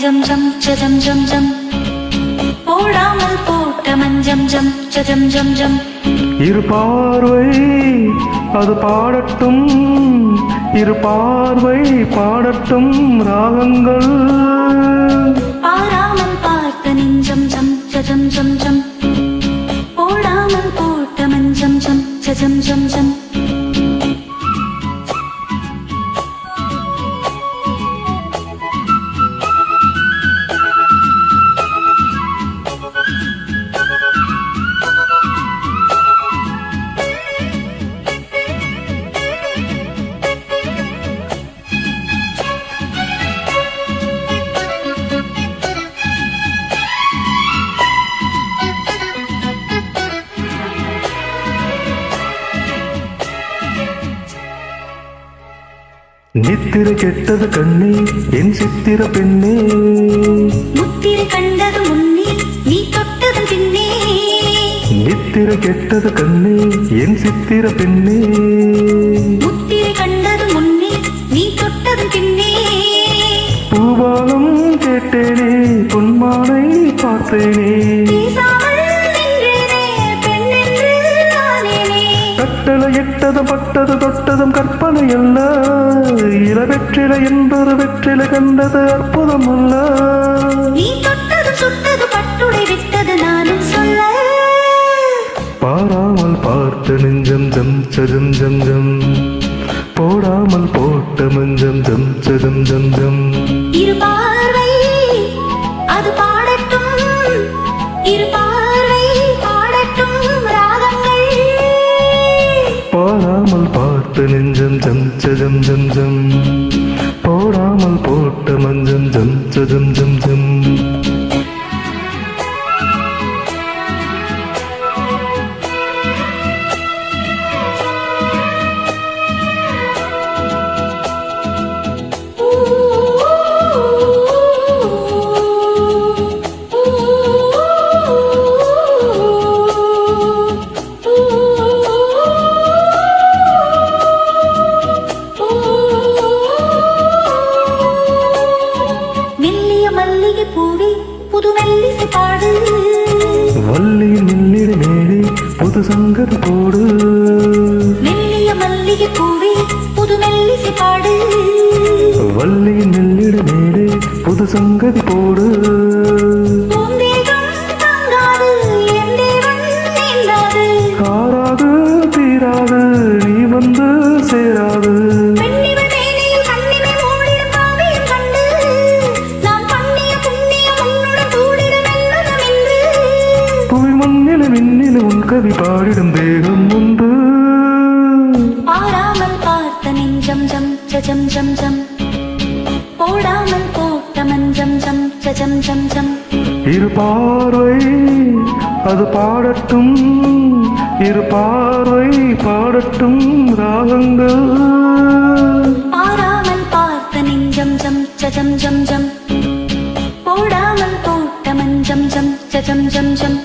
மஞ்சம் ஜம் ஜம் ஜம் ஜம் போடாமல் போட்ட மஞ்சம் ஜம் ஜம் ஜம் ஜம் இரு பார்வை அது பாடட்டும் இரு பார்வை பாடட்டும் ராகங்கள் பாராமல் பார்த்த நெஞ்சம் ஜம் ஜம் ஜம் ஜம் போடாமல் போட்ட மஞ்சம் ஜம் ஜம் ஜம் ஜம் நித்திர கெட்டது கண்ணே என் சித்திர பெண்ணே முத்திரை கண்டது முன்னே நீ தொட்டது பின்னே நித்திர கெட்டது கண்ணே என் சித்திர பெண்ணே முத்திரை கண்டது முன்னே நீ தொட்டது பின்னே பூபாலம் கேட்டேனே பொன்மானை பார்த்தேனே கட்டளை எட்டதும் பட்டது தொட்டதும் கற்பனை அல்ல இள வெற்றிலை என்பது வெற்றிலை கண்டது அற்புதம் அல்ல நீ தொட்டது சுட்டது பட்டுடை விட்டது நானும் சொல்ல பாராமல் பார்த்த நெஞ்சம் ஜம் ஜம் ஜம் ஜம் போடாமல் போட்ட மஞ்சம் ஜம் ஜம் ஜம் ஜம் இரு பார்வை அது பாடட்டும் இரு பார்வை பாடட்டும் ராகங்கள் பாராமல் பார்த்த நெஞ்சம் ஜம் ஜம் ஜம் ஜம் போடாமல் போட்ட மஞ்சம் ஜம் ஜம் ஜம் ஜம் பூவே புது மெல்லிசை பாடு வள்ளியின் மின்னிட மேலே புது சங்கதி போடு மெல்லிய மல்லிகை பூவே புது மெல்லிசை பாடு வள்ளியின் மின்னிட மேலே புது சங்கதி போடு பூந்தேகம் தங்காது என் தேவன் நீங்காது காராது தீராது நீ வந்து சேராது மின்னில உன் கவி பாடிடும் தேகம் உண்டு பாராமல் பார்த்த நெஞ்சம் ஜம் ஜம் ஜம் ஜம் போடாமல் போட்ட மஞ்சம் ஜம் ஜம் ஜம் ஜம் இரு பார்வை அது பாடட்டும் இரு பார்வை பாடட்டும் ராகங்கள் பாராமல் பார்த்த நெஞ்சம் ஜம் ஜம் ஜம் ஜம் போடாமல் போட்ட மஞ்சம் ஜம் ஜம் ஜம் ஜம்